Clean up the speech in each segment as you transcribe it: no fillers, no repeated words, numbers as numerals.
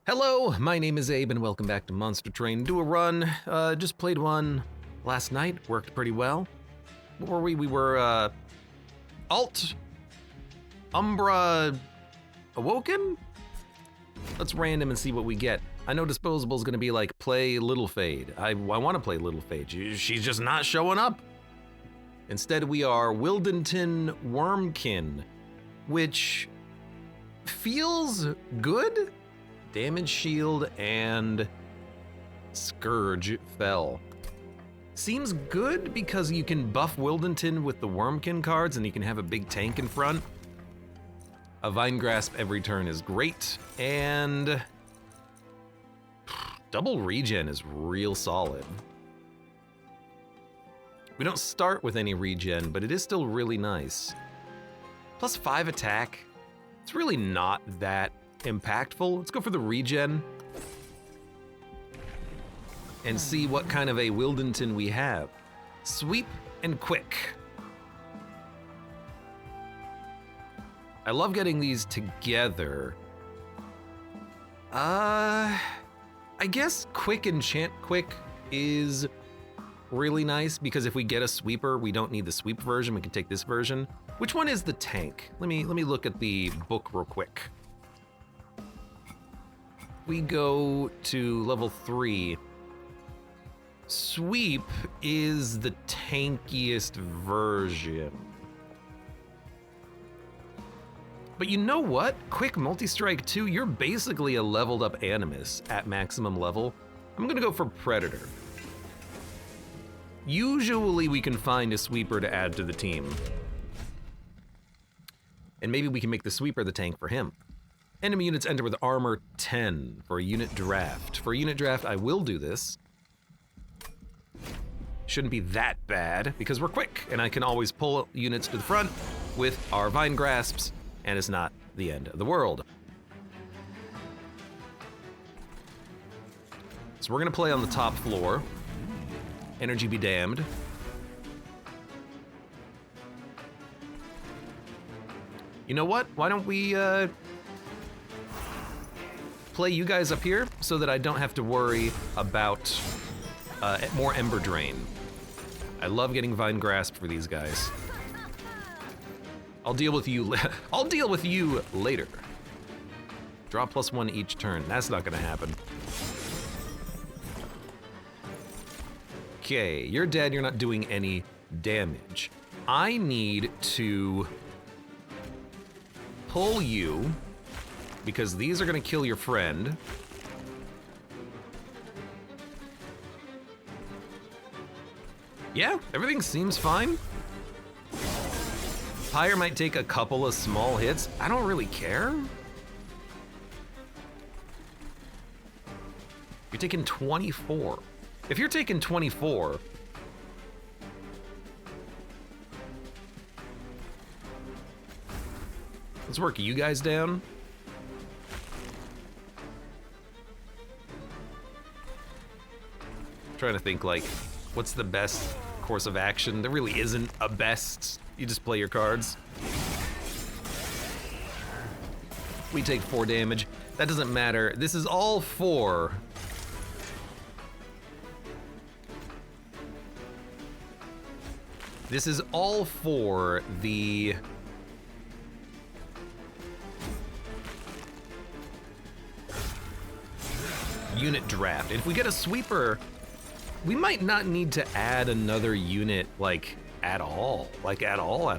Hello, my name is Abe and welcome back to Monster Train. Do a run, just played one last night, worked pretty well. What were we? We were, Alt, Umbra, Awoken? Let's random and see what we get. I know Disposable's gonna be like, play Little Fade. I wanna play Little Fade, she's just not showing up. Instead we are Wildington Wormkin, which feels good. Damage shield and Scourge fell. Seems good because you can buff Wildington with the Wormkin cards and you can have a big tank in front. A Vine Grasp every turn is great, and double regen is real solid. We don't start with any regen, but it is still really nice. Plus 5 attack, it's really not that impactful. Let's go for the regen and see what kind of a Wildington we have. Sweep and quick. I love getting these together. I guess quick enchant quick is really nice because if we get a sweeper, we don't need the sweep version, we can take this version. Which one is the tank? Let me look at the book real quick. We go to level 3. Sweep is the tankiest version. But you know what? Quick multi-strike 2, you're basically a leveled up Animus at maximum level. I'm gonna go for Predator. Usually we can find a sweeper to add to the team. And maybe we can make the sweeper the tank for him. Enemy units enter with armor 10 for a unit draft. For a unit draft, I will do this. Shouldn't be that bad because we're quick and I can always pull units to the front with our Vine Grasps and it's not the end of the world. So we're gonna play on the top floor. Energy be damned. You know what? Why don't we, play you guys up here so that I don't have to worry about more Ember Drain. I love getting Vine Grasp for these guys. I'll deal with you. I'll deal with you later. Draw +1 each turn. That's not gonna happen. Okay, you're dead. You're not doing any damage. I need to pull you, because these are gonna kill your friend. Yeah, everything seems fine. Pyre might take a couple of small hits. I don't really care. You're taking 24. If you're taking 24, let's work you guys down. Trying to think like, what's the best course of action? There really isn't a best. You just play your cards. We take 4 damage. That doesn't matter. This is all for the unit draft. And if we get a sweeper, we might not need to add another unit, like, at all. Like, at all.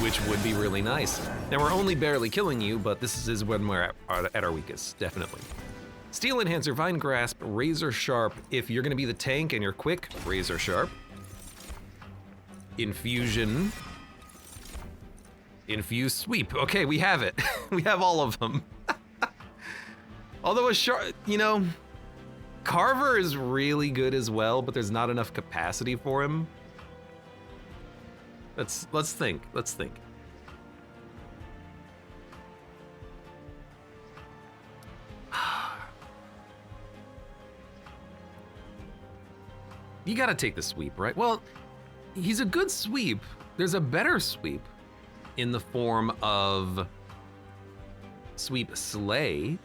Which would be really nice. Now, we're only barely killing you, but this is when we're at our weakest, definitely. Steel Enhancer, Vine Grasp, Razor Sharp. If you're gonna be the tank and you're quick, Razor Sharp. Infusion. Infuse Sweep. Okay, we have it. We have all of them. Although a sharp, you know, Carver is really good as well, but there's not enough capacity for him. Let's think. You gotta take the sweep, right? Well, he's a good sweep. There's a better sweep in the form of Sweep Slay.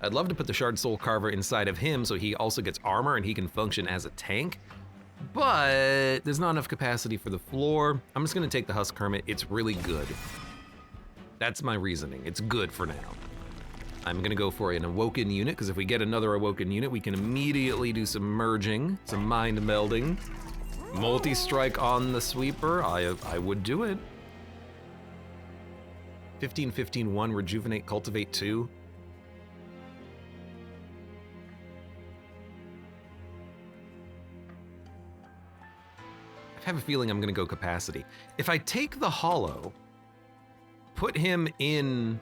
I'd love to put the Shard Soul Carver inside of him so he also gets armor and he can function as a tank, but there's not enough capacity for the floor. I'm just gonna take the Husk Hermit. It's really good. That's my reasoning. It's good for now. I'm gonna go for an Awoken unit, because if we get another Awoken unit, we can immediately do some merging, some mind melding. Multi-strike on the sweeper, I would do it. 15-15-1, Rejuvenate, Cultivate 2. I have a feeling I'm gonna go capacity. If I take the Hollow, put him in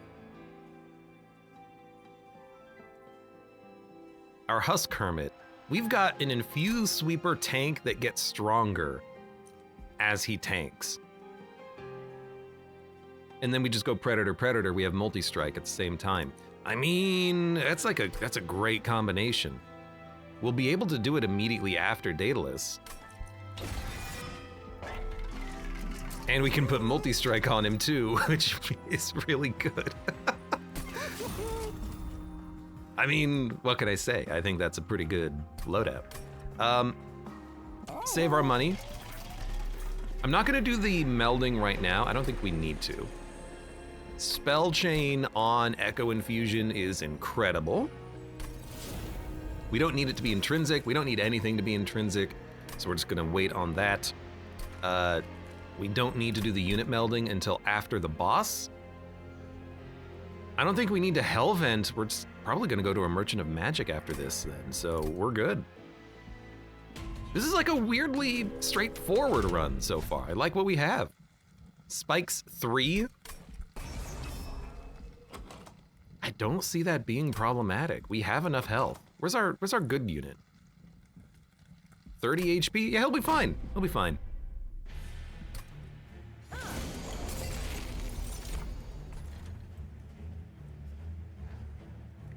our Husk Hermit, we've got an infused sweeper tank that gets stronger as he tanks. And then we just go Predator, Predator, we have multi-strike at the same time. I mean, that's a great combination. We'll be able to do it immediately after Daedalus. And we can put multi-strike on him too, which is really good. I mean, what can I say? I think that's a pretty good loadout. Save our money. I'm not gonna do the melding right now. I don't think we need to. Spell Chain on Echo Infusion is incredible. We don't need it to be intrinsic. We don't need anything to be intrinsic. So we're just gonna wait on that. We don't need to do the unit melding until after the boss. I don't think we need to Hellvent. We're just probably gonna go to a Merchant of Magic after this then, so we're good. This is like a weirdly straightforward run so far. I like what we have. Spikes 3. I don't see that being problematic. We have enough health. Where's our good unit? 30 HP? Yeah, he'll be fine. He'll be fine.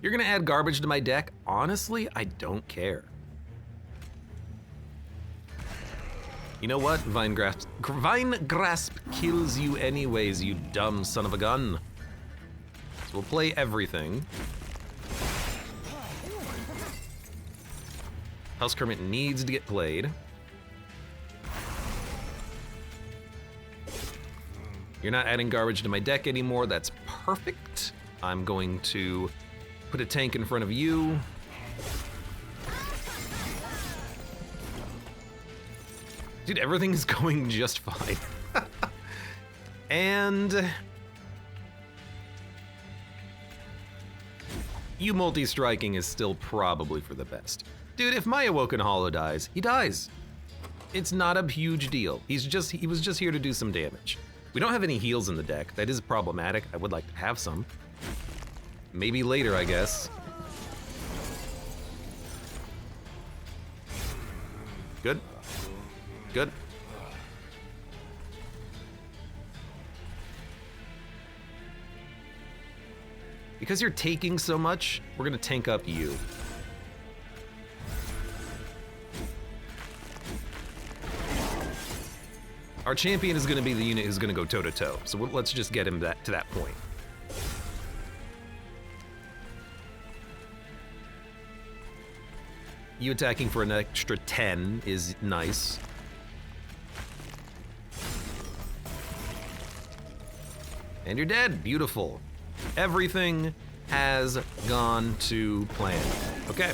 You're gonna add garbage to my deck? Honestly, I don't care. You know what? Vine Grasp kills you anyways, you dumb son of a gun. So we'll play everything. Husk Hermit needs to get played. You're not adding garbage to my deck anymore, that's perfect. I'm going to put a tank in front of you. Dude, everything's going just fine. And you multi-striking is still probably for the best. Dude, if my Awoken Hollow dies, he dies. It's not a huge deal. He was just here to do some damage. We don't have any heals in the deck. That is problematic. I would like to have some. Maybe later, I guess. Good. Good. Because you're taking so much, we're gonna tank up you. Our champion is gonna be the unit who's gonna go toe-to-toe, so let's just get him to that point. You attacking for an extra 10 is nice. And you're dead, beautiful. Everything has gone to plan. Okay.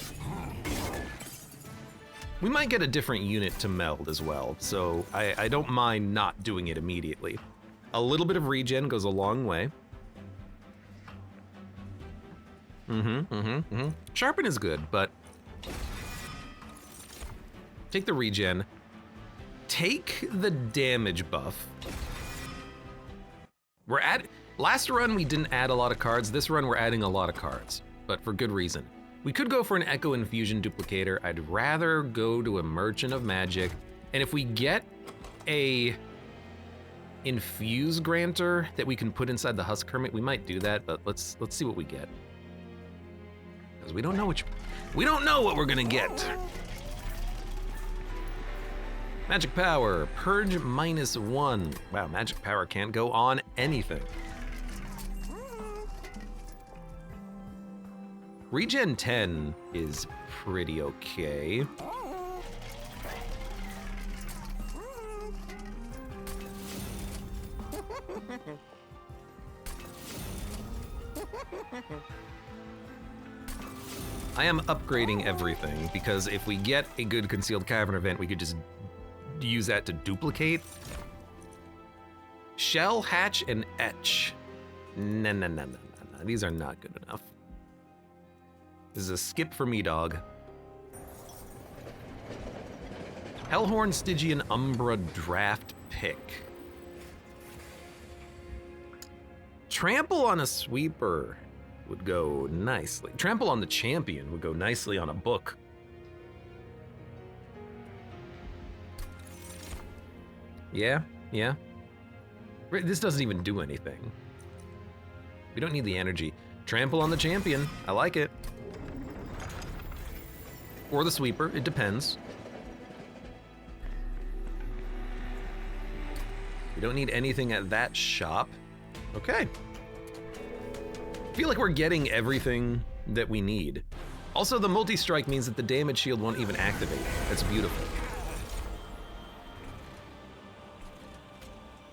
We might get a different unit to meld as well, so I don't mind not doing it immediately. A little bit of regen goes a long way. Sharpen is good, but take the regen. Take the damage buff. Last run we didn't add a lot of cards. This run we're adding a lot of cards, but for good reason. We could go for an Echo Infusion duplicator. I'd rather go to a Merchant of Magic. And if we get a Infuse Granter that we can put inside the Husk Hermit, we might do that, but let's see what we get. Because we don't know what we're gonna get. Magic Power, Purge -1. Wow, Magic Power can't go on anything. Regen 10 is pretty okay. I am upgrading everything because if we get a good concealed cavern event, we could just use that to duplicate. Shell, hatch, and etch. No. These are not good enough. This is a skip for me, dog. Hellhorn, Stygian, Umbra, Draft, Pick. Trample on a sweeper would go nicely. Trample on the champion would go nicely on a book. Yeah. This doesn't even do anything. We don't need the energy. Trample on the champion. I like it. Or the sweeper. It depends. We don't need anything at that shop. Okay. I feel like we're getting everything that we need. Also, the multi-strike means that the damage shield won't even activate. That's beautiful.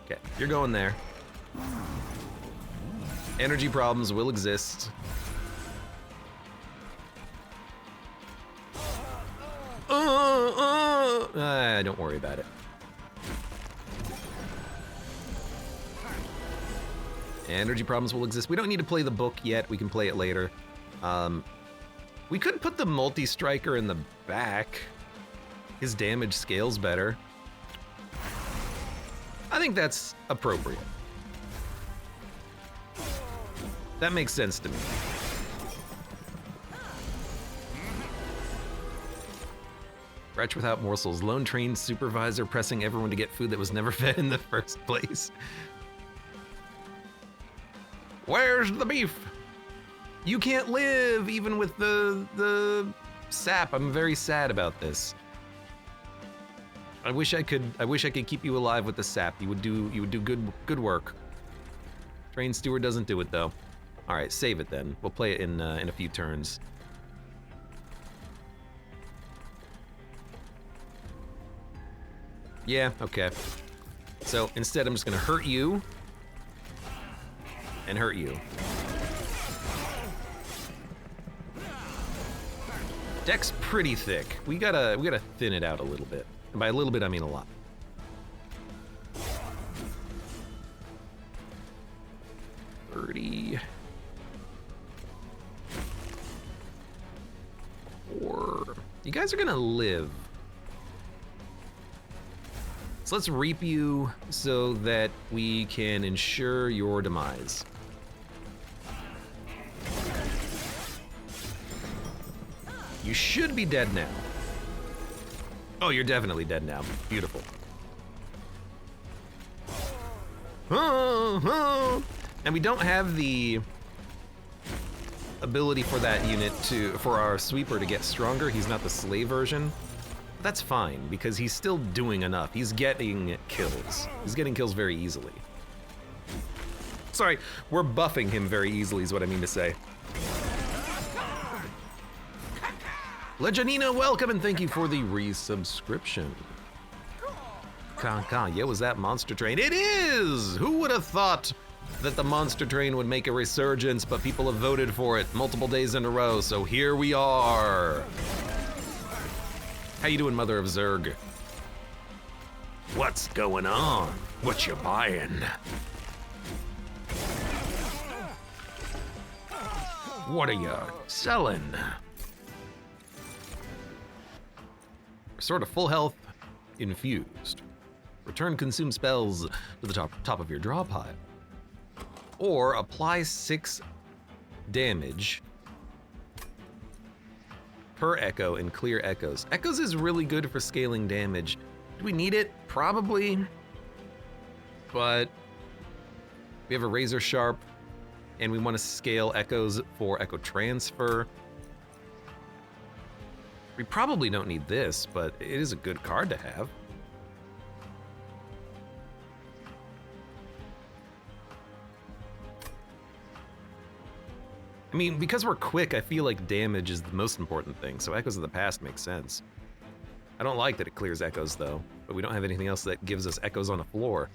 Okay, you're going there. Energy problems will exist. Don't worry about it. Energy problems will exist. We don't need to play the book yet. We can play it later. We could put the multi-striker in the back. His damage scales better. I think that's appropriate. That makes sense to me. Wretch without morsels. Lone trained supervisor pressing everyone to get food that was never fed in the first place. Where's the beef? You can't live even with the sap. I'm very sad about this. I wish I could keep you alive with the sap. You would do good work. Train steward doesn't do it though. All right, save it then. We'll play it in a few turns. Yeah, okay. So instead, I'm just gonna hurt you and hurt you. Deck's pretty thick. We gotta thin it out a little bit. And by a little bit, I mean a lot. You guys are gonna live. So let's reap you so that we can ensure your demise. You should be dead now. Oh, you're definitely dead now. Beautiful. And we don't have the ability for that unit for our sweeper to get stronger. He's not the slave version. That's fine, because he's still doing enough. He's getting kills. He's getting kills very easily. Sorry, we're buffing him very easily is what I mean to say. Legianina, welcome and thank you for the resubscription. Yeah, was that Monster Train? It is! Who would have thought that the Monster Train would make a resurgence, but people have voted for it multiple days in a row, so here we are. How you doing, Mother of Zerg? What's going on? What you buying? What are you selling? Restore to full health, infused. Return consume spells to the top of your draw pile. Or apply 6 damage per echo and clear echoes. Echoes is really good for scaling damage. Do we need it? Probably. But we have a razor sharp and we want to scale echoes for echo transfer. We probably don't need this, but it is a good card to have. I mean, because we're quick, I feel like damage is the most important thing, so Echoes of the Past makes sense. I don't like that it clears echoes, though, but we don't have anything else that gives us echoes on the floor.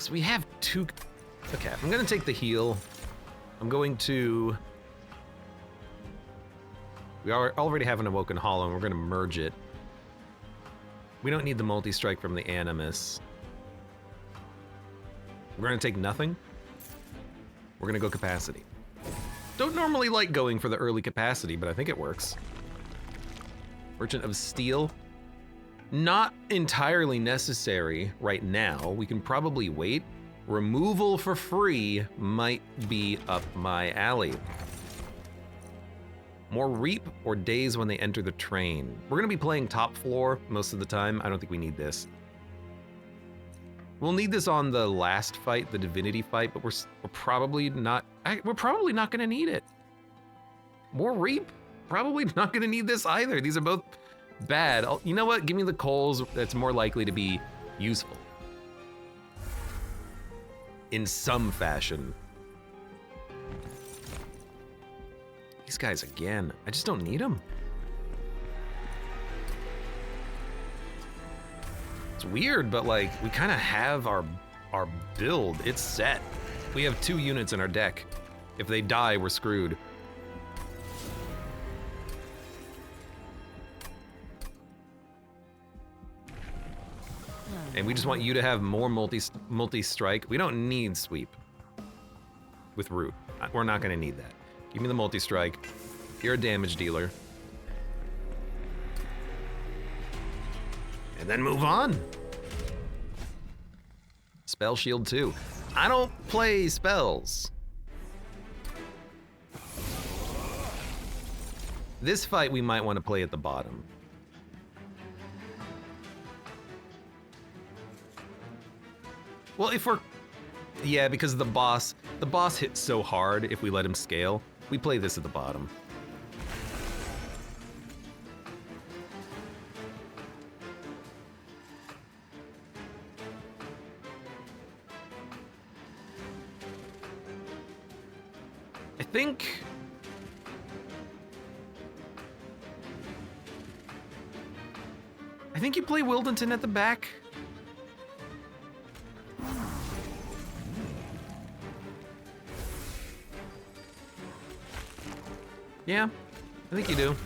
So we have two... Okay, I'm gonna take the heal. I'm going to... We already have an Awoken Hollow, and we're gonna merge it. We don't need the multi-strike from the Animus. We're gonna take nothing. We're gonna go capacity. Don't normally like going for the early capacity, but I think it works. Merchant of Steel. Not entirely necessary right now. We can probably wait. Removal for free might be up my alley. More Reap or Days when they enter the train. We're gonna be playing top floor most of the time. I don't think we need this. We'll need this on the last fight, the Divinity fight, but we're probably not gonna need it. More Reap? Probably not gonna need this either. These are both bad. You know what? Give me the coals that's more likely to be useful. In some fashion. These guys again. I just don't need them. It's weird, but like, we kind of have our build. It's set. We have 2 units in our deck. If they die, we're screwed. And we just want you to have more multi-strike. We don't need sweep with root. We're not gonna need that. Give me the multi-strike. You're a damage dealer. And then move on. Spell shield 2. I don't play spells. This fight we might want to play at the bottom. Well, if we're... Yeah, because the boss hits so hard if we let him scale. We play this at the bottom. I think you play Wildenton at the back. Yeah, I think you do.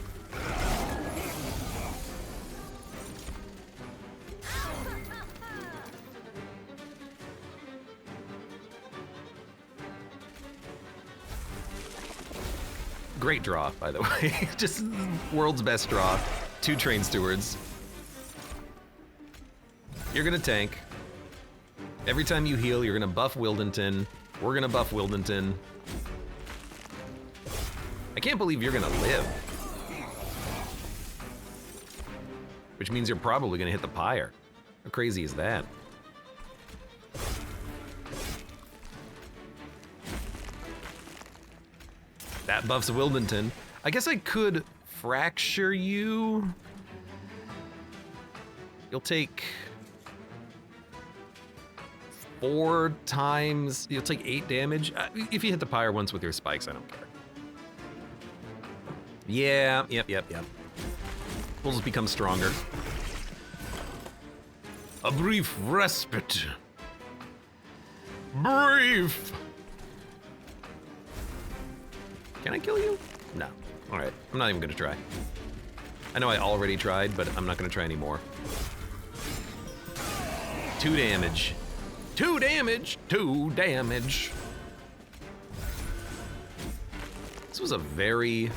Great draw, by the way. Just world's best draw. 2 train stewards. You're gonna tank. Every time you heal, you're gonna buff Wildenton. We're gonna buff Wildenton. I can't believe you're gonna live. Which means you're probably gonna hit the pyre. How crazy is that? That buffs Wildenton. I guess I could fracture you. You'll take 4 times, you'll take 8 damage. If you hit the pyre once with your spikes, I don't care. Yeah, yep. We'll just become stronger. A brief respite. Brief! Can I kill you? No. All right, I'm not even gonna try. I know I already tried, but I'm not gonna try anymore. 2 damage. 2 damage, 2 damage. This was a very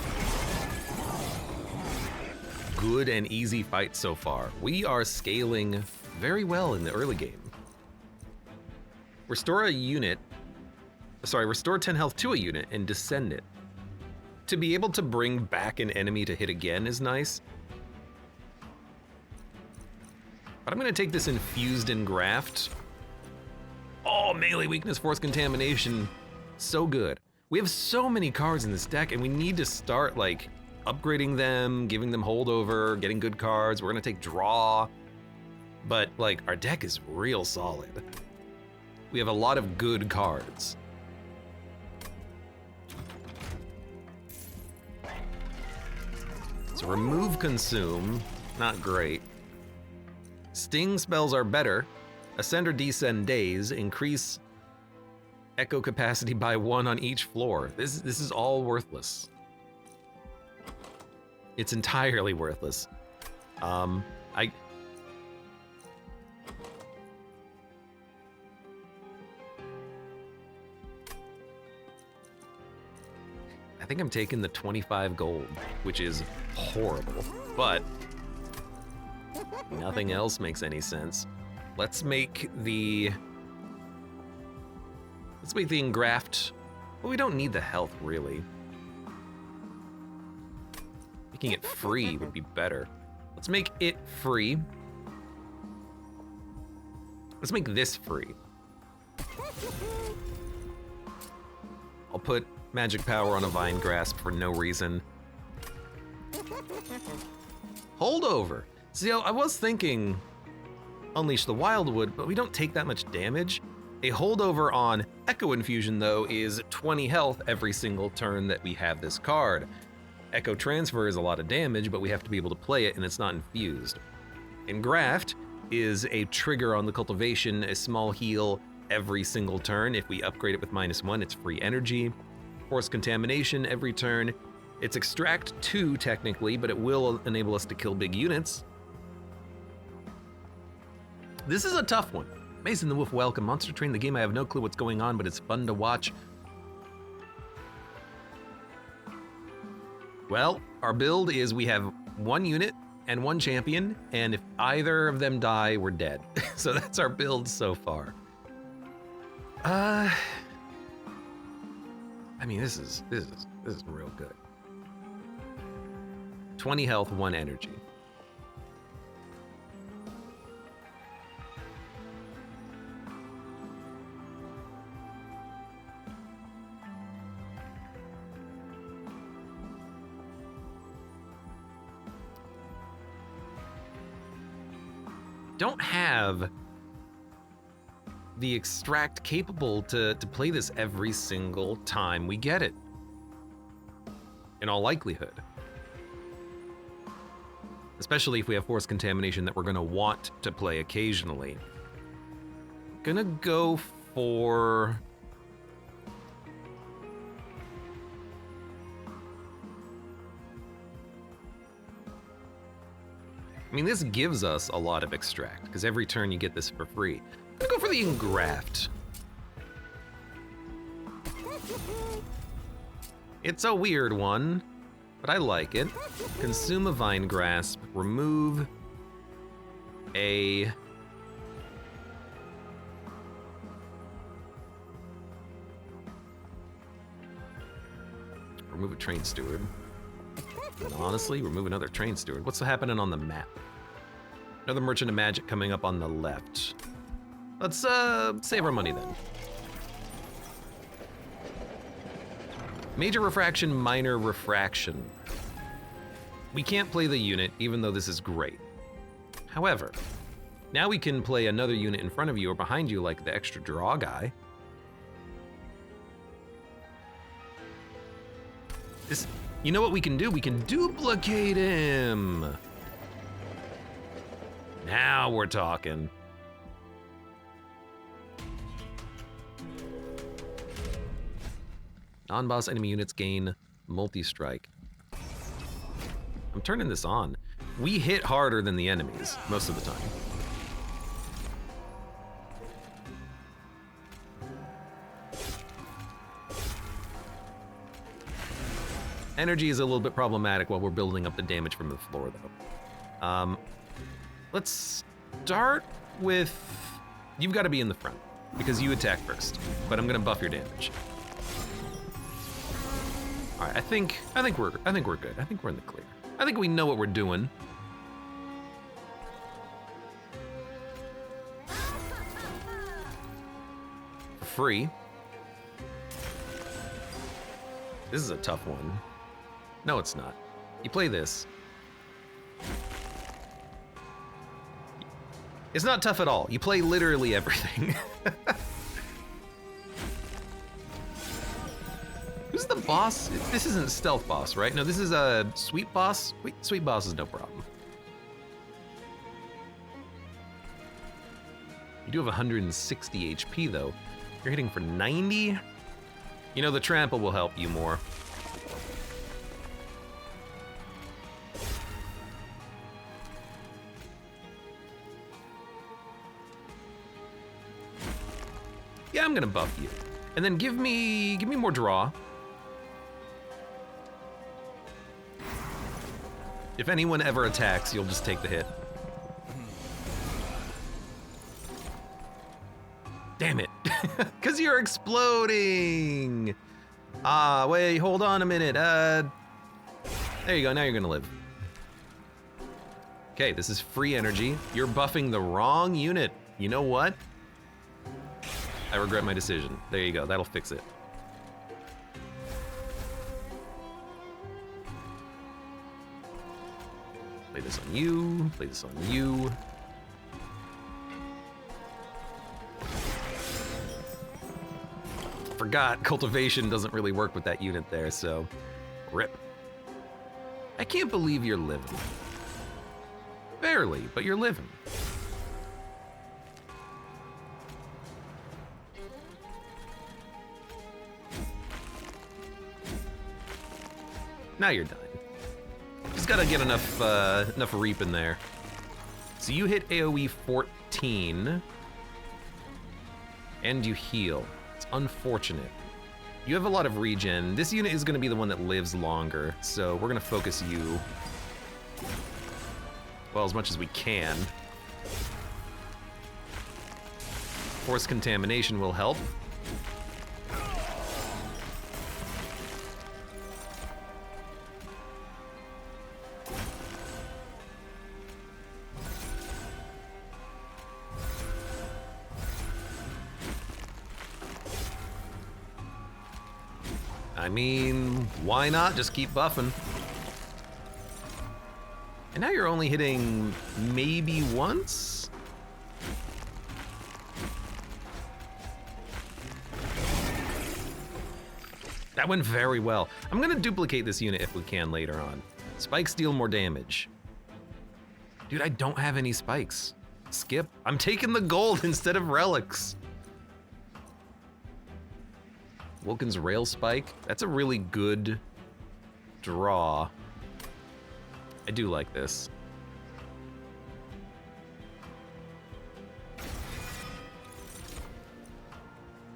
good and easy fight so far. We are scaling very well in the early game. Restore 10 health to a unit and descend it. To be able to bring back an enemy to hit again is nice. But I'm gonna take this infused in graft. Oh, melee weakness, force contamination. So good. We have so many cards in this deck, and we need to start, like, upgrading them, giving them holdover, getting good cards. We're gonna take draw. But, like, our deck is real solid. We have a lot of good cards. So remove consume, not great. Sting spells are better. Ascend or descend days, increase echo capacity by 1 on each floor. This is all worthless. It's entirely worthless. I think I'm taking the 25 gold, which is horrible, but nothing else makes any sense. Let's make the engraft. Well, we don't need the health, really. Making it free would be better. Let's make it free. Let's make this free. I'll put magic power on a vine grasp for no reason. Holdover. See, I was thinking Unleash the Wildwood, but we don't take that much damage. A holdover on Echo Infusion, though, is 20 health every single turn that we have this card. Echo Transfer is a lot of damage, but we have to be able to play it, and it's not infused. Engraft is a trigger on the cultivation, a small heal every single turn. If we upgrade it with -1, it's free energy. Force Contamination every turn. It's Extract 2, technically, but it will enable us to kill big units. This is a tough one. Mason the Wolf, welcome. Monster Train, the game, I have no clue what's going on, but it's fun to watch. Well, our build is we have 1 unit and 1 champion, and if either of them die, we're dead. So that's our build so far. I mean, this is real good. 20 health, 1 energy. Don't have the extract capable to play this every single time we get it, in all likelihood. Especially if we have force contamination that we're gonna want to play occasionally. Gonna go for... I mean, this gives us a lot of extract, because every turn you get this for free. I'm gonna go for the engraft. It's a weird one, but I like it. Consume a vine grasp, remove a... remove a train steward. And honestly, remove another train steward. What's happening on the map? Another merchant of magic coming up on the left. Let's save our money then. Major refraction, minor refraction. We can't play the unit, even though this is great. However, now we can play another unit in front of you or behind you, like the extra draw guy. This, you know what we can do? We can duplicate him. Now we're talking. Non-boss enemy units gain multi-strike. I'm turning this on. We hit harder than the enemies most of the time. Energy is a little bit problematic while we're building up the damage from the floor, though. Let's start with... You've got to be in the front, because you attack first, but I'm gonna buff your damage. All right, I think we're good. I think we're in the clear. I think we know what we're doing. free. This is a tough one. No, it's not. You play this. It's not tough at all. You play literally everything. Who's the boss? This isn't stealth boss, right? No, this is a sweet boss. Wait, sweet boss is no problem. You do have 160 HP though. You're hitting for 90? You know, the trample will help you more. Yeah, I'm gonna buff you. And then give me more draw. If anyone ever attacks, you'll just take the hit. Damn it. Cause you're exploding. Ah, wait, hold on a minute. There you go, now you're gonna live. Okay, this is free energy. You're buffing the wrong unit. You know what? I regret my decision. There you go, that'll fix it. Play this on you, play this on you. Forgot, cultivation doesn't really work with that unit there, so rip. I can't believe you're living. Barely, but you're living. Now you're done. Just gotta get enough reap in there. So you hit AoE 14, and you heal. It's unfortunate. You have a lot of regen. This unit is gonna be the one that lives longer, so we're gonna focus you, well, as much as we can. Force contamination will help. I mean, why not? Just keep buffing. And now you're only hitting maybe once? That went very well. I'm gonna duplicate this unit if we can later on. Spikes deal more damage. Dude, I don't have any spikes. Skip. I'm taking the gold instead of relics. Wilkins Rail Spike. That's a really good draw. I do like this.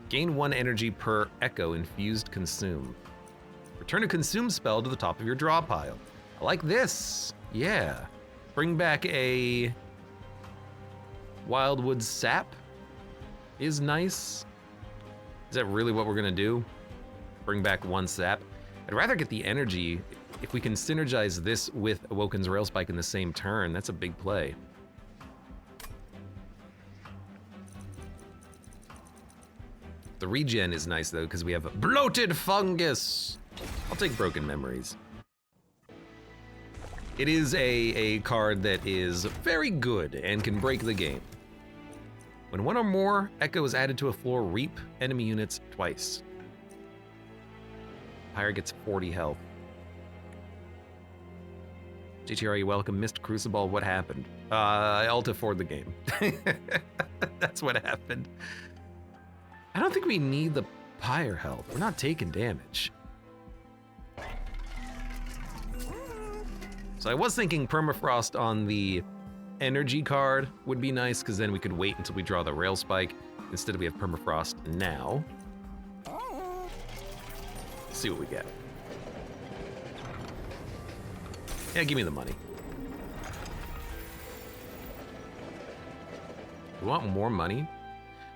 Gain 1 energy per echo infused consume. Return a consume spell to the top of your draw pile. I like this. Yeah. Bring back a Wildwood Sap is nice. Is that really what we're gonna do? Bring back 1 sap? I'd rather get the energy. If we can synergize this with Awoken's Rail Spike in the same turn, that's a big play. The regen is nice though, because we have Bloated Fungus. I'll take Broken Memories. It is a card that is very good and can break the game. When 1 or more echo is added to a floor, reap enemy units twice. Pyre gets 40 health. GTR, you welcome. Missed Crucible, what happened? I Alta for the game. That's what happened. I don't think we need the Pyre health. We're not taking damage. So I was thinking Permafrost on the energy card would be nice, because then we could wait until we draw the Rail Spike. Instead, we have Permafrost now. Let's see what we get. Yeah, give me the money. You want more money?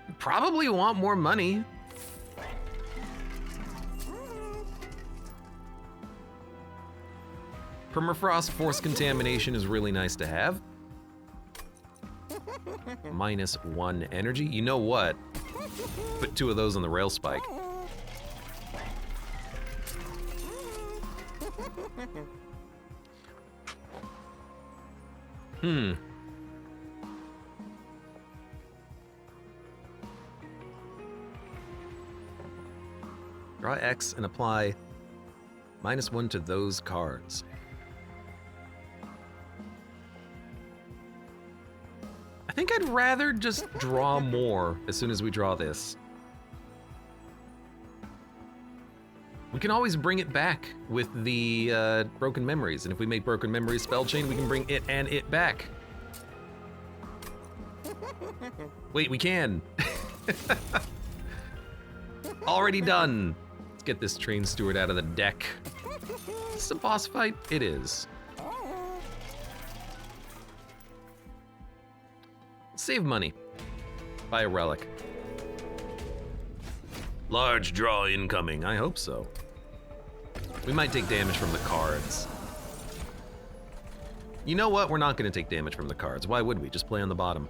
You probably want more money. Permafrost Force Contamination is really nice to have. -1 energy. You know what? Put 2 of those on the rail spike. Draw X and apply -1 to those cards. I think I'd rather just draw more as soon as we draw this. We can always bring it back with the Broken Memories, and if we make Broken Memories spell chain, we can bring it and it back. Wait, we can. Already done. Let's get this train steward out of the deck. Is this a boss fight? It is. Save money. Buy a relic. Large draw incoming. I hope so. We might take damage from the cards. You know what? We're not going to take damage from the cards. Why would we? Just play on the bottom.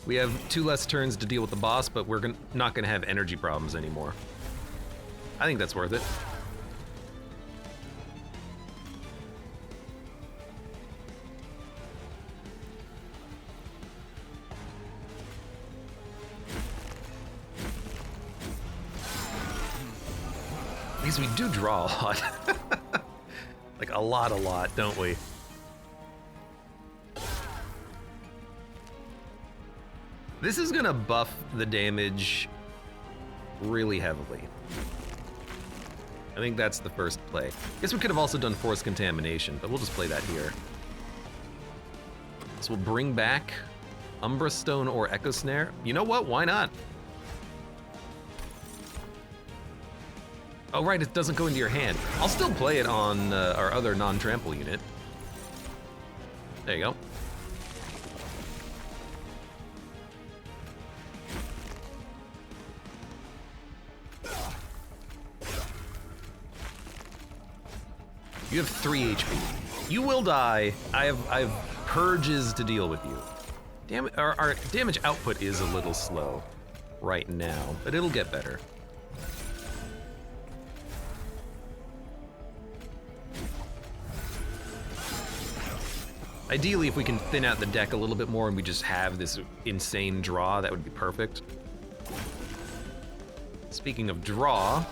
We have 2 less turns to deal with the boss, but we're not going to have energy problems anymore. I think that's worth it. At least we do draw a lot. Like a lot, don't we? This is gonna buff the damage really heavily. I think that's the first play. Guess we could have also done Force Contamination, but we'll just play that here. So we'll bring back Umbra Stone or Echo Snare. You know what? Why not? Oh, right, it doesn't go into your hand. I'll still play it on our other non-trample unit. There you go. You have 3 HP. You will die. I have purges to deal with you. Damn it, our damage output is a little slow right now, but it'll get better. Ideally, if we can thin out the deck a little bit more and we just have this insane draw, that would be perfect. Speaking of draw,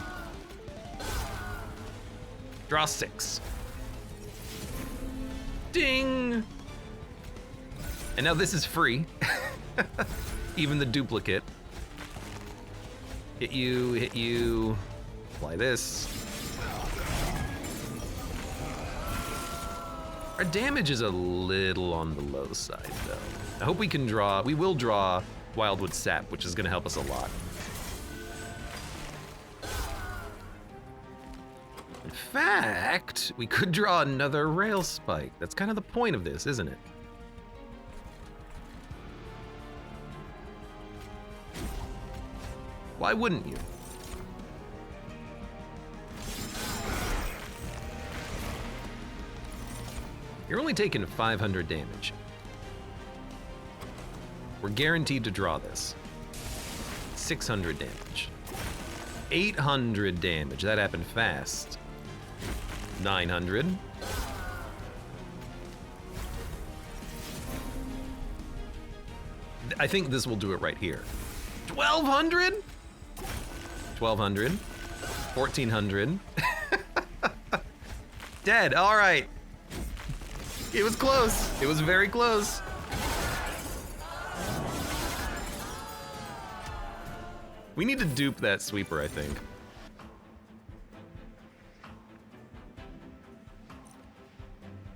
draw 6. Ding! And now this is free. Even the duplicate. Hit you, apply this. Our damage is a little on the low side, though. I hope we can draw, we will draw Wildwood Sap, which is gonna help us a lot. In fact, we could draw another rail spike. That's kind of the point of this, isn't it? Why wouldn't you? You're only taking 500 damage. We're guaranteed to draw this. 600 damage. 800 damage. That happened fast. 900. I think this will do it right here. 1200? 1200. 1400. Dead. All right. It was close. It was very close. We need to dupe that sweeper, I think.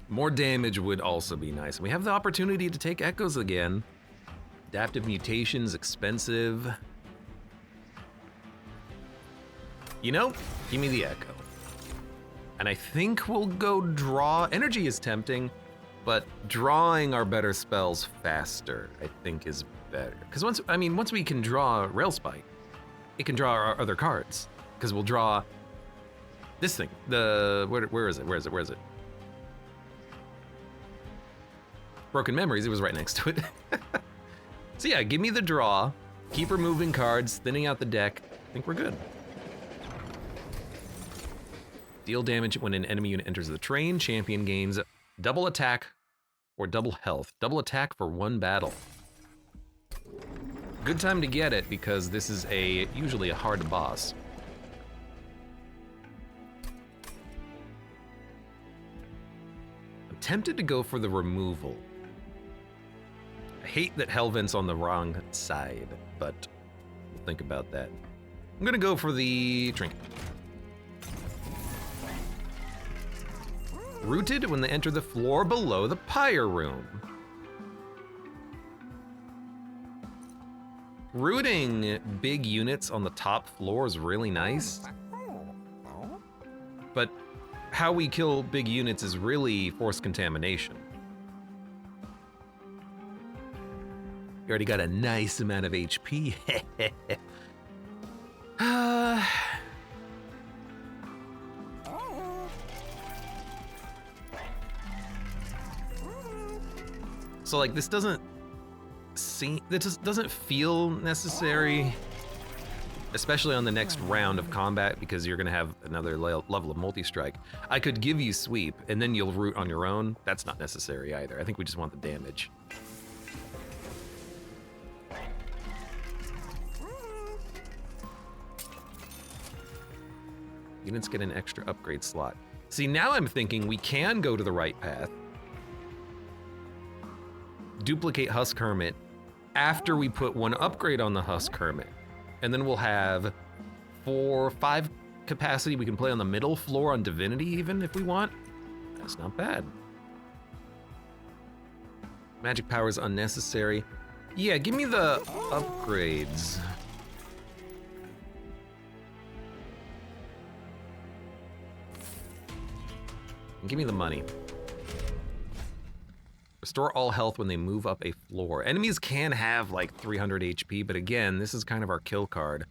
More damage would also be nice. We have the opportunity to take echoes again. Adaptive mutations, expensive. You know, give me the echo. And I think we'll go draw. Energy is tempting. but drawing our better spells faster, I think, is better. Because once we can draw Rail Spike, it can draw our other cards. Because we'll draw this thing. Where is it? Broken Memories, it was right next to it. So yeah, give me the draw, keep removing cards, thinning out the deck. I think we're good. Deal damage when an enemy unit enters the terrain. Champion gains double attack or double health. Double attack for 1 battle. Good time to get it because this is usually a hard boss. I'm tempted to go for the removal. I hate that Hellvent's on the wrong side, but we'll think about that. I'm gonna go for the trinket. Rooted when they enter the floor below the pyre room. Rooting big units on the top floor is really nice. But how we kill big units is really force contamination. You already got a nice amount of HP. So like this doesn't feel necessary, especially on the next round of combat because you're gonna have another level of multi-strike. I could give you sweep and then you'll root on your own. That's not necessary either. I think we just want the damage. Units get an extra upgrade slot. See, now I'm thinking we can go to the right path. Duplicate Husk Hermit after we put 1 upgrade on the Husk Hermit. And then we'll have 4 or 5 capacity. We can play on the middle floor on Divinity even if we want. That's not bad. Magic power is unnecessary. Yeah, give me the upgrades. And give me the money. Restore all health when they move up a floor. Enemies can have like 300 HP, but again, this is kind of our kill card.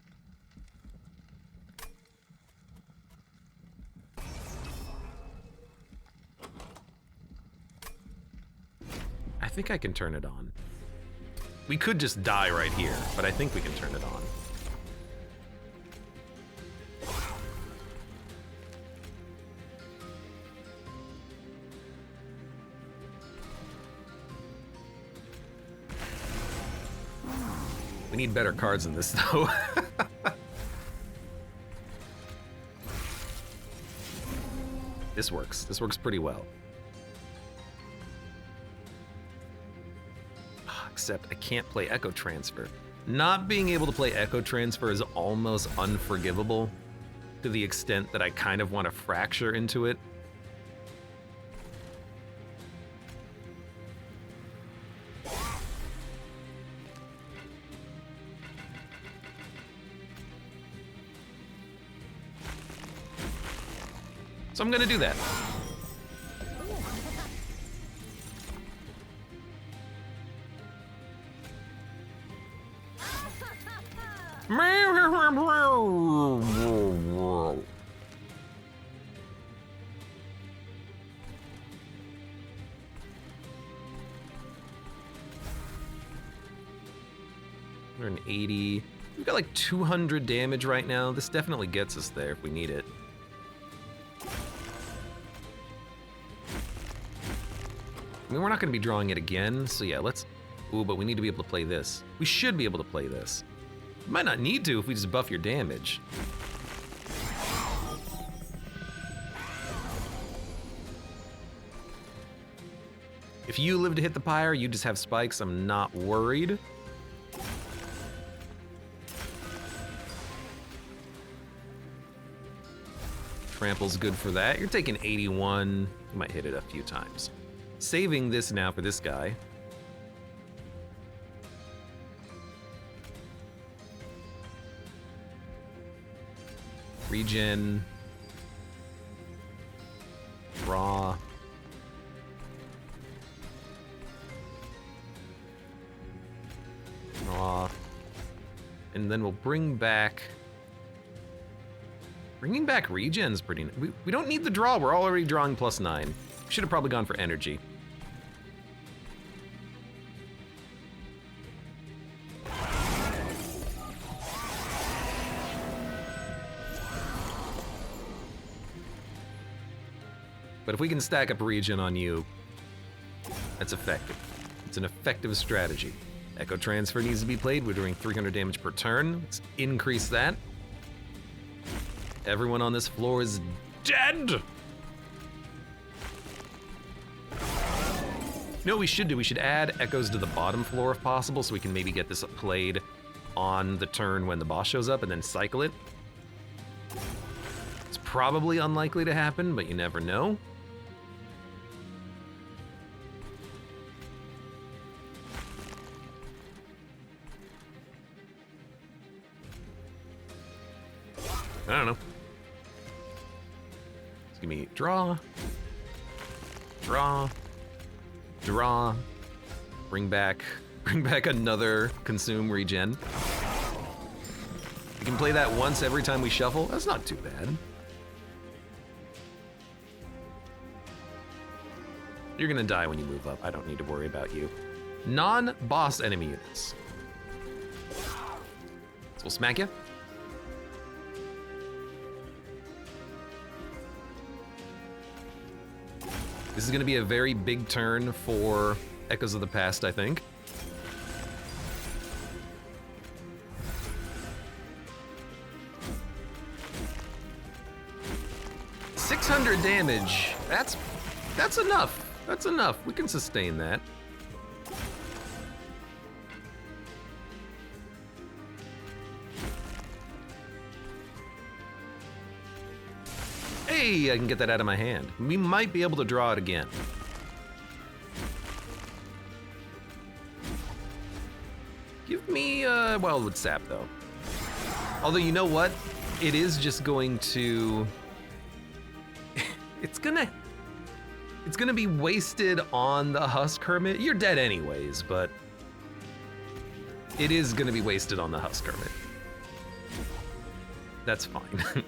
I think I can turn it on. We could just die right here, but I think we can turn it on. We need better cards than this, though. This works. This works pretty well. Except I can't play Echo Transfer. Not being able to play Echo Transfer is almost unforgivable to the extent that I kind of want to fracture into it. So I'm gonna do that. We're an 80. We've got like 200 damage right now. This definitely gets us there if we need it. I mean, we're not going to be drawing it again, so yeah, let's... Ooh, but we need to be able to play this. We should be able to play this. We might not need to if we just buff your damage. If you live to hit the pyre, you just have spikes, I'm not worried. Trample's good for that. You're taking 81. You might hit it a few times. Saving this now for this guy. Regen. Draw. And then we'll bring back... Bringing back regen's pretty... We don't need the draw. We're already drawing +9. Should have probably gone for energy. But if we can stack up regen on you, that's effective. It's an effective strategy. Echo Transfer needs to be played. We're doing 300 damage per turn. Let's increase that. Everyone on this floor is dead! You know what we should do? We should add echoes to the bottom floor if possible, so we can maybe get this played on the turn when the boss shows up and then cycle it. It's probably unlikely to happen, but you never know. I don't know. Just give me draw, draw, draw. Bring back another consume regen. We can play that once every time we shuffle. That's not too bad. You're gonna die when you move up. I don't need to worry about you. Non-boss enemy units. So we'll smack you. This is going to be a very big turn for Echoes of the Past, I think. $600 damage. That's enough. That's enough. We can sustain that. Hey, I can get that out of my hand. We might be able to draw it again. Give me, Wildwood Sap, though. Although, you know what? It is just going to... It's gonna be wasted on the Husk Hermit. You're dead anyways, but... It is gonna be wasted on the Husk Hermit. That's fine.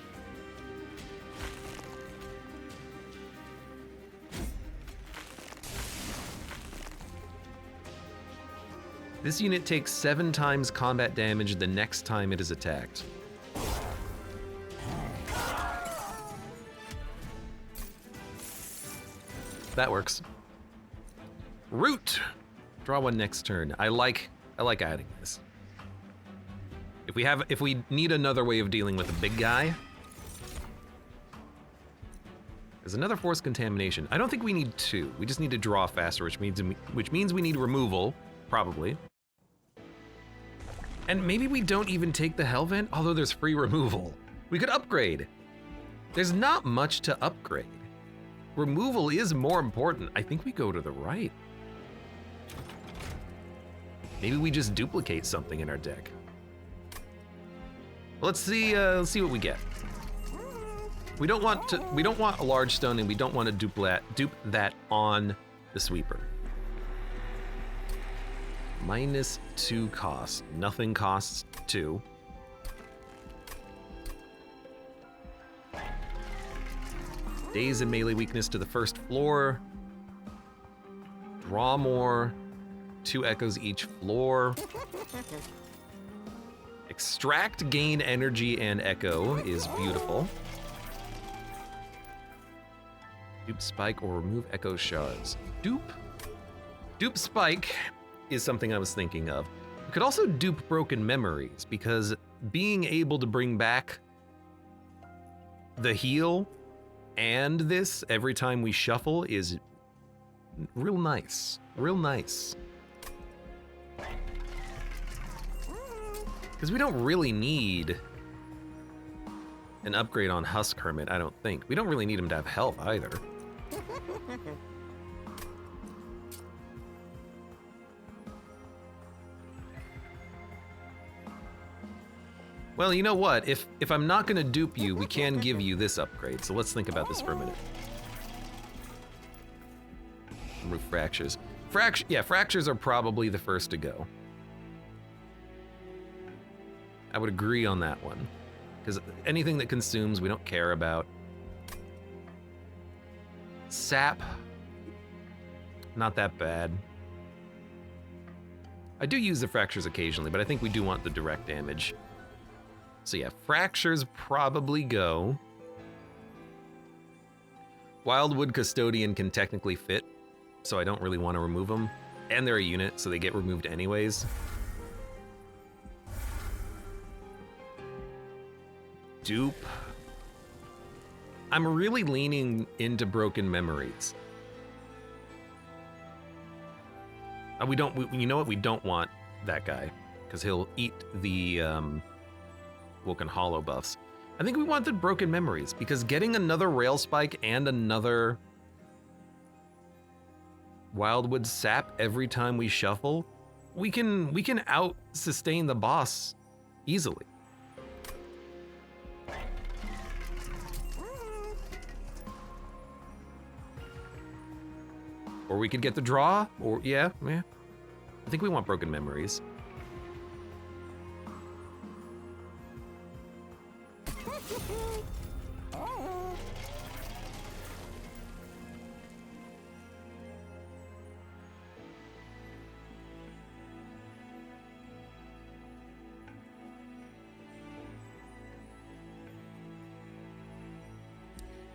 This unit takes 7 times combat damage the next time it is attacked. That works. Root! Draw one next turn. I like adding this. If we need another way of dealing with a big guy, there's another force contamination. I don't think we need 2. We just need to draw faster, which means we need removal, probably. And maybe we don't even take the Hellvent, although there's free removal. We could upgrade. There's not much to upgrade. Removal is more important. I think we go to the right. Maybe we just duplicate something in our deck. Let's see what we get. We don't want a large stone, and we don't want to dupe that on the sweeper. -2 cost. Nothing costs 2. Daze and melee weakness to the first floor. Draw more. 2 echoes each floor. Extract, gain energy, and echo is beautiful. Dupe spike or remove echo shards. Dupe spike is something I was thinking of. We could also dupe broken memories, because being able to bring back the heal and this every time we shuffle is real nice. Real nice. Because we don't really need an upgrade on Husk Hermit, I don't think. We don't really need him to have health either. Well, you know what? If I'm not gonna dupe you, we can give you this upgrade, so let's think about this for a minute. Remove fractures. Fractures are probably the first to go. I would agree on that one. Because anything that consumes, we don't care about. Sap. Not that bad. I do use the fractures occasionally, but I think we do want the direct damage. So yeah, fractures probably go. Wildwood Custodian can technically fit, so I don't really want to remove them. And they're a unit, so they get removed anyways. Dupe. I'm really leaning into Broken Memories. You know what? We don't want that guy, because he'll eat the Woken Hollow buffs. I think we want the Broken Memories, because getting another Rail Spike and another Wildwood Sap every time we shuffle, we can out-sustain the boss easily. Or we could get the draw, or yeah. I think we want Broken Memories.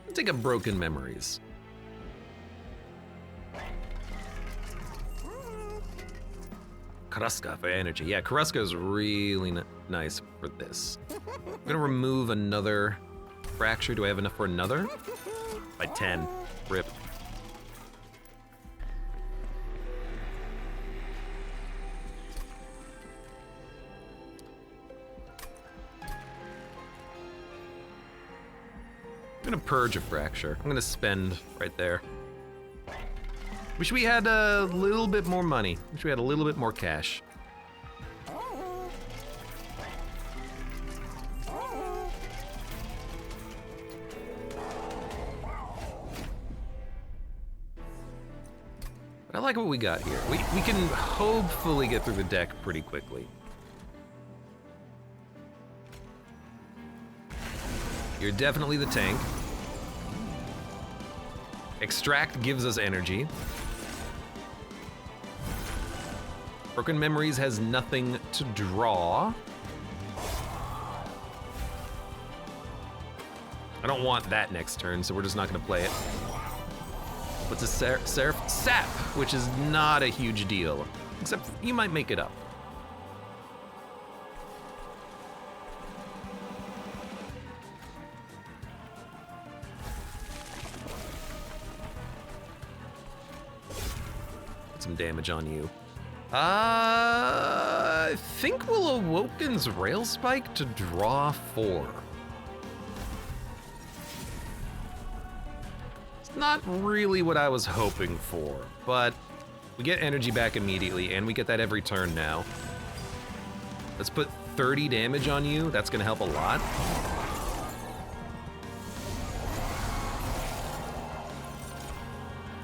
I'll take a Broken Memories. Karuska for energy. Yeah, Karuska is really nice for this. I'm gonna remove another fracture. Do I have enough for another? By 10. Rip. I'm gonna purge a fracture. I'm gonna spend right there. Wish we had a little bit more money. Wish we had a little bit more cash. But I like what we got here. We can hopefully get through the deck pretty quickly. You're definitely the tank. Extract gives us energy. Broken Memories has nothing to draw. I don't want that next turn, so we're just not gonna play it. What's a Seraph? Sap, which is not a huge deal. Except you might make it up. Put some damage on you. I think we'll Awoken's Rail Spike to draw 4. It's not really what I was hoping for, but we get energy back immediately, and we get that every turn now. Let's put 30 damage on you. That's gonna help a lot.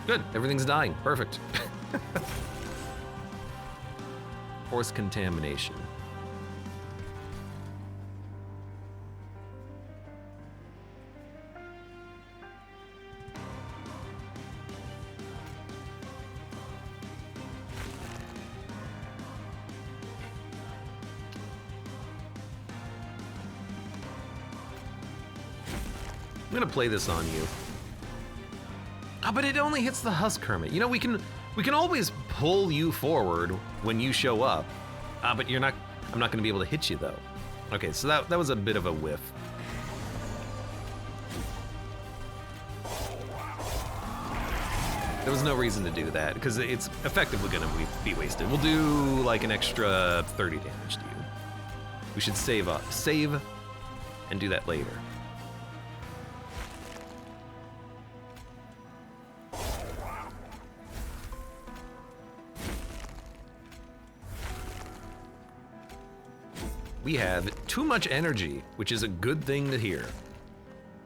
Good, everything's dying. Perfect. Force contamination. I'm gonna play this on you. Ah, but it only hits the Husk Hermit. You know, we can always pull you forward when you show up. But I'm not gonna be able to hit you though. Okay, so that was a bit of a whiff. There was no reason to do that, because it's effectively gonna be wasted. We'll do like an extra 30 damage to you. We should save and do that later. We have too much energy, which is a good thing to hear.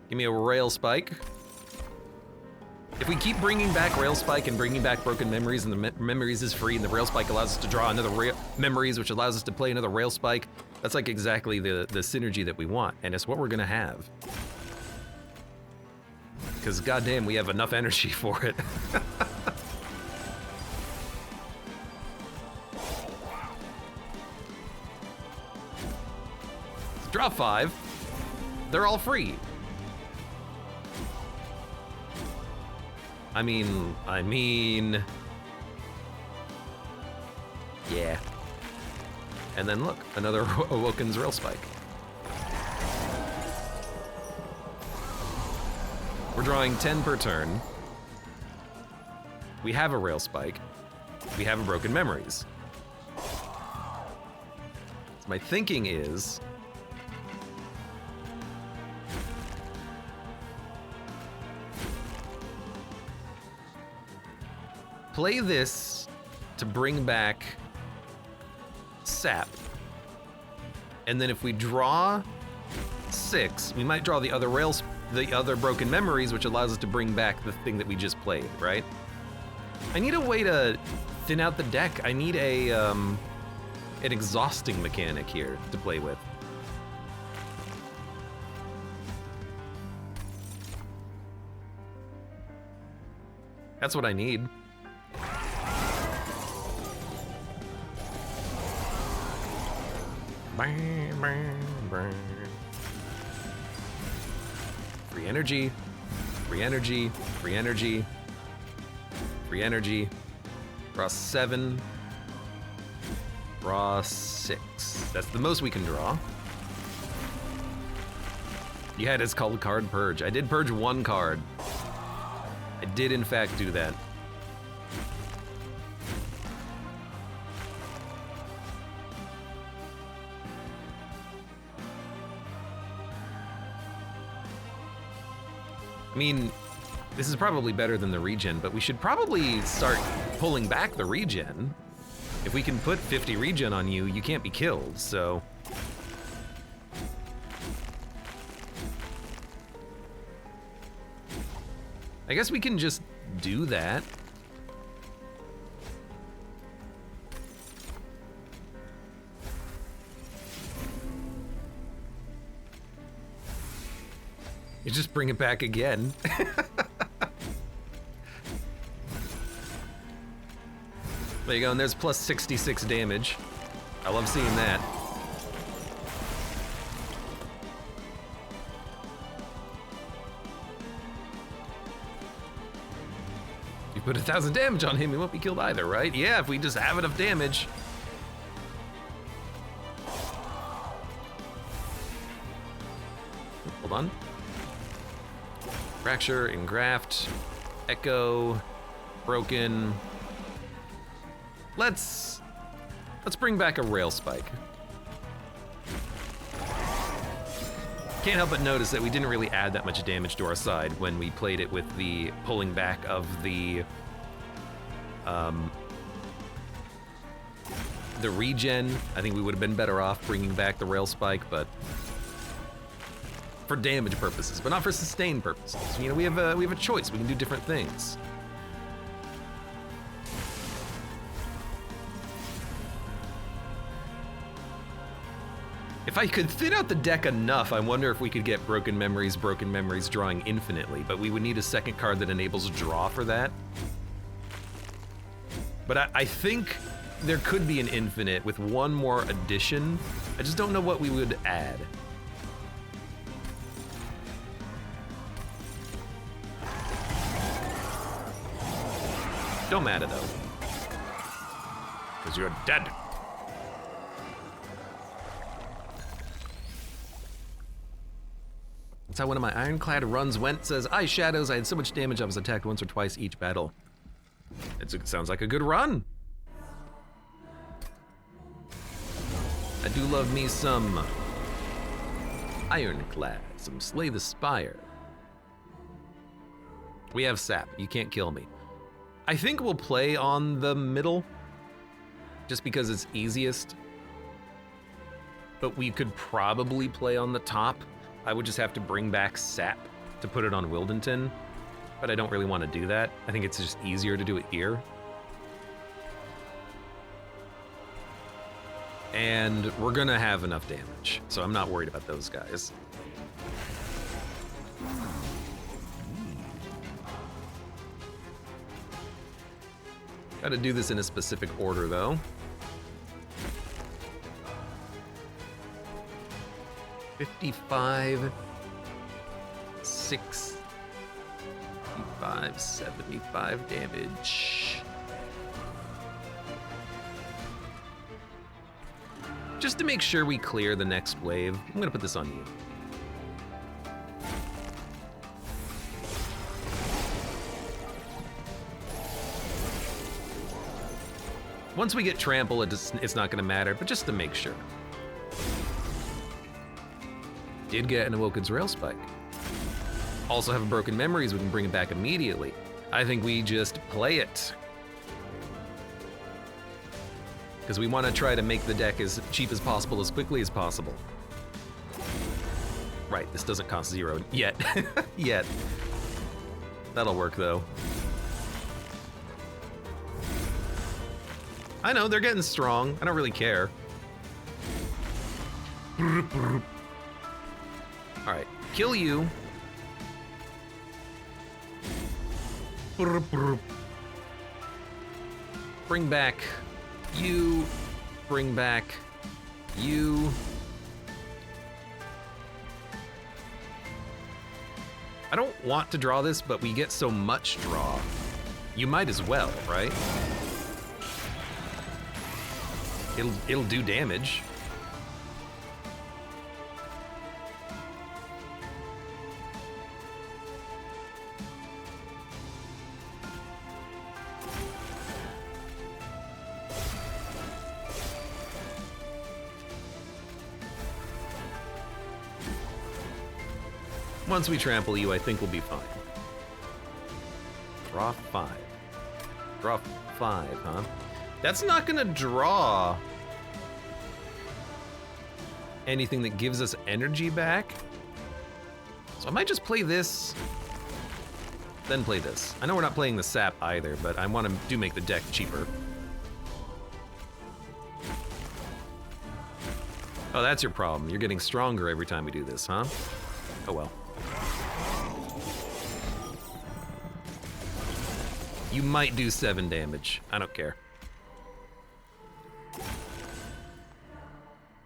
Give me a Rail Spike. If we keep bringing back Rail Spike and bringing back Broken Memories, and the Memories is free, and the Rail Spike allows us to draw another Memories, which allows us to play another Rail Spike, That's like exactly the synergy that we want, and it's what we're gonna have. Because goddamn, we have enough energy for it. Draw 5. They're all free. I mean, yeah. And then look, another Awoken's Rail Spike. We're drawing 10 per turn. We have a Rail Spike. We have a Broken Memories. So my thinking is, play this to bring back Sap. And then if we draw 6, we might draw the other Broken Memories, which allows us to bring back the thing that we just played, right? I need a way to thin out the deck. I need an exhausting mechanic here to play with. That's what I need. Free energy, free energy, free energy, free energy. Draw 7. Draw 6. That's the most we can draw. Yeah, it is called Card Purge. I did purge 1 card. I did in fact do that. I mean, this is probably better than the regen, but we should probably start pulling back the regen. If we can put 50 regen on you, you can't be killed, so. I guess we can just do that. You just bring it back again. There you go, and there's plus 66 damage. I love seeing that. You put 1,000 damage on him, he won't be killed either, right? Yeah, if we just have enough damage. Hold on. Fracture, Engraft, Echo, Broken. Let's bring back a Rail Spike. Can't help but notice that we didn't really add that much damage to our side when we played it with the pulling back of the regen. I think we would have been better off bringing back the Rail Spike, but for damage purposes, but not for sustain purposes. You know, we have a choice. We can do different things. If I could thin out the deck enough, I wonder if we could get Broken Memories drawing infinitely, but we would need a second card that enables draw for that. But I think there could be an infinite with one more addition. I just don't know what we would add. Don't matter though, because you're dead. That's how one of my Ironclad runs went. Says, "I Shadows, I had so much damage I was attacked once or twice each battle." It sounds like a good run. I do love me some Ironclad, some Slay the Spire. We have Sap, you can't kill me. I think we'll play on the middle, just because it's easiest. But we could probably play on the top. I would just have to bring back Sap to put it on Wildenton, but I don't really want to do that. I think it's just easier to do it here. And we're gonna have enough damage, so I'm not worried about those guys. Gotta do this in a specific order, though. $55, $65, $75 damage. Just to make sure we clear the next wave, I'm gonna put this on you. Once we get trample, it's not gonna matter, but just to make sure. Did get an Awoken's Rail Spike. Also have a Broken Memories, we can bring it back immediately. I think we just play it. Because we want to try to make the deck as cheap as possible, as quickly as possible. Right, this doesn't cost 0 yet. Yet. That'll work though. I know, they're getting strong. I don't really care. Alright, kill you. Bring back you. Bring back you. I don't want to draw this, but we get so much draw. You might as well, right? It'll do damage. Once we trample you, I think we'll be fine. Draw 5. Draw 5, huh? That's not gonna draw anything that gives us energy back. So I might just play this, then play this. I know we're not playing the sap either, but I want to make the deck cheaper. Oh, that's your problem. You're getting stronger every time we do this, huh? Oh well. You might do 7 damage. I don't care.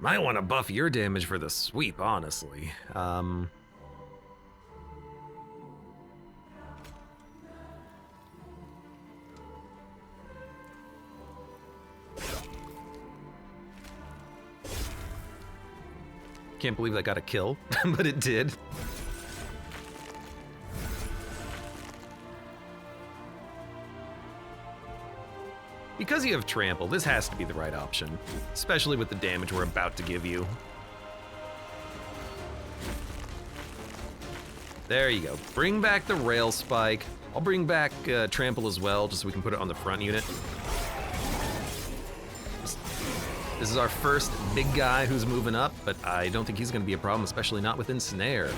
Might want to buff your damage for the sweep, honestly. Can't believe that got a kill, but it did. Because you have trample, this has to be the right option, especially with the damage we're about to give you. There you go. Bring back the rail spike. I'll bring back trample as well, just so we can put it on the front unit. This is our first big guy who's moving up, but I don't think he's going to be a problem, especially not with Ensnare.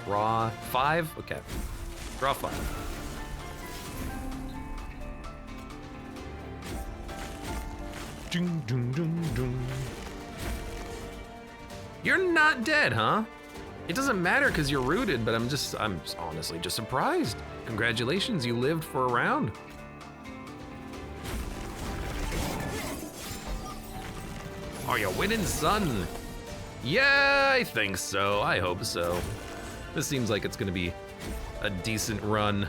Draw 5? Okay. Draw 5. Dun, dun, dun, dun. You're not dead, huh? It doesn't matter because you're rooted, but I'm honestly just surprised. Congratulations, you lived for a round. Are you winning, son? Yeah, I think so. I hope so. This seems like it's gonna be a decent run.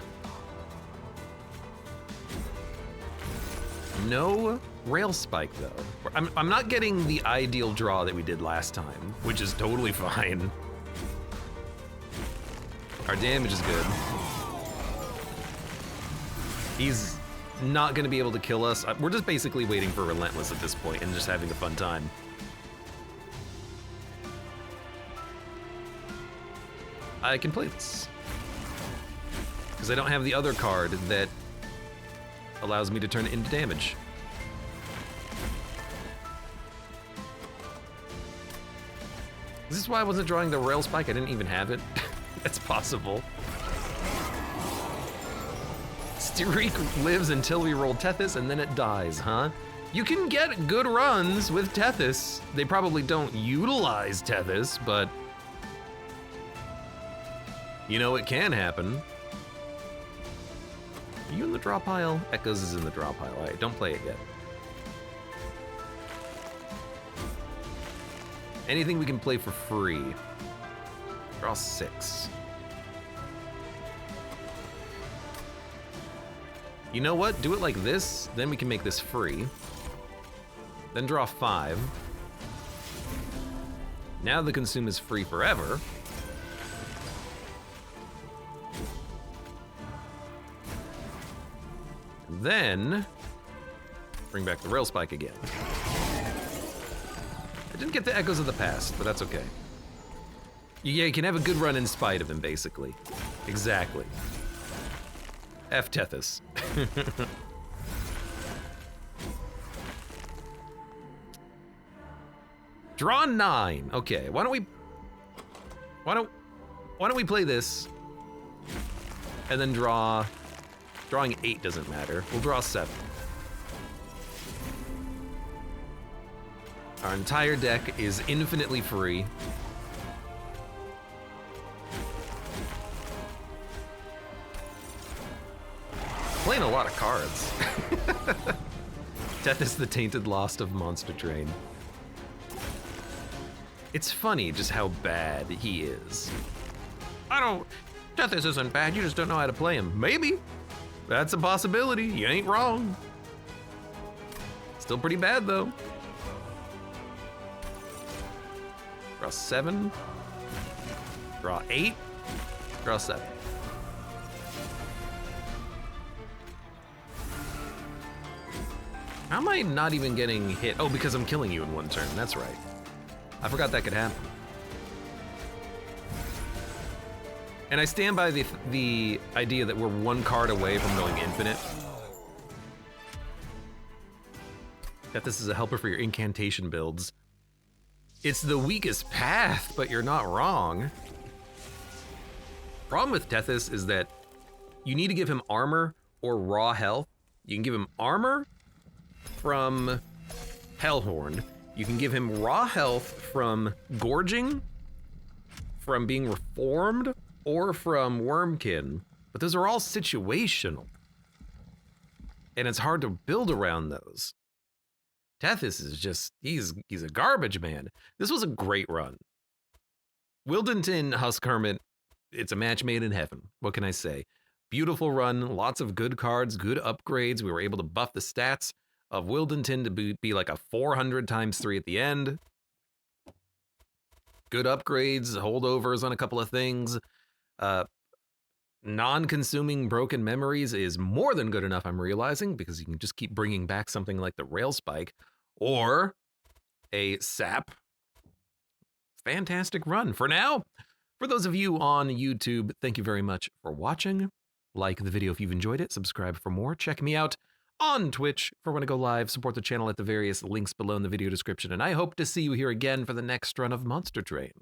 No rail spike though. I'm not getting the ideal draw that we did last time, which is totally fine. Our damage is good. He's not gonna be able to kill us. We're just basically waiting for Relentless at this point and just having a fun time. I can play this. Because I don't have the other card that allows me to turn it into damage. Is this why I wasn't drawing the rail spike? I didn't even have it. That's possible. Streak lives until we roll Tethys and then it dies, huh? You can get good runs with Tethys. They probably don't utilize Tethys, but you know it can happen. Are you in the draw pile? Echoes is in the draw pile. All right, don't play it yet. Anything we can play for free. Draw 6. You know what? Do it like this, then we can make this free. Then draw 5. Now the consume is free forever. Then bring back the rail spike again. I didn't get the echoes of the past, but that's okay. Yeah, you can have a good run in spite of him, basically. Exactly. F Tethys. Draw 9. Okay, why don't we play this and then draw. Drawing 8 doesn't matter. We'll draw 7. Our entire deck is infinitely free. Playing a lot of cards. Death is the tainted lost of Monster Train. It's funny just how bad he is. Death isn't bad, you just don't know how to play him. Maybe. That's a possibility, you ain't wrong. Still pretty bad though. Draw 7. Draw 8. Draw 7. How am I not even getting hit? Oh, because I'm killing you in one turn, that's right. I forgot that could happen. And I stand by the idea that we're one card away from going infinite. That this is a helper for your incantation builds. It's the weakest path, but you're not wrong. Problem with Tethys is that you need to give him armor or raw health. You can give him armor from Hellhorn. You can give him raw health from Gorging, from being reformed, or from Wormkin, but those are all situational. And it's hard to build around those. Tethys is just, he's a garbage man. This was a great run. Wildenton Husk Hermit, it's a match made in heaven. What can I say? Beautiful run, lots of good cards, good upgrades. We were able to buff the stats of Wildenton to be like a 400 times 3 at the end. Good upgrades, holdovers on a couple of things. Non-consuming broken memories is more than good enough, I'm realizing, because you can just keep bringing back something like the rail spike or a sap. Fantastic run. For now, for those of you on YouTube, thank you very much for watching. Like the video if you've enjoyed it, subscribe for more. Check me out on Twitch for when I go live. Support the channel at the various links below in the video description, and I hope to see you here again for the next run of Monster Train.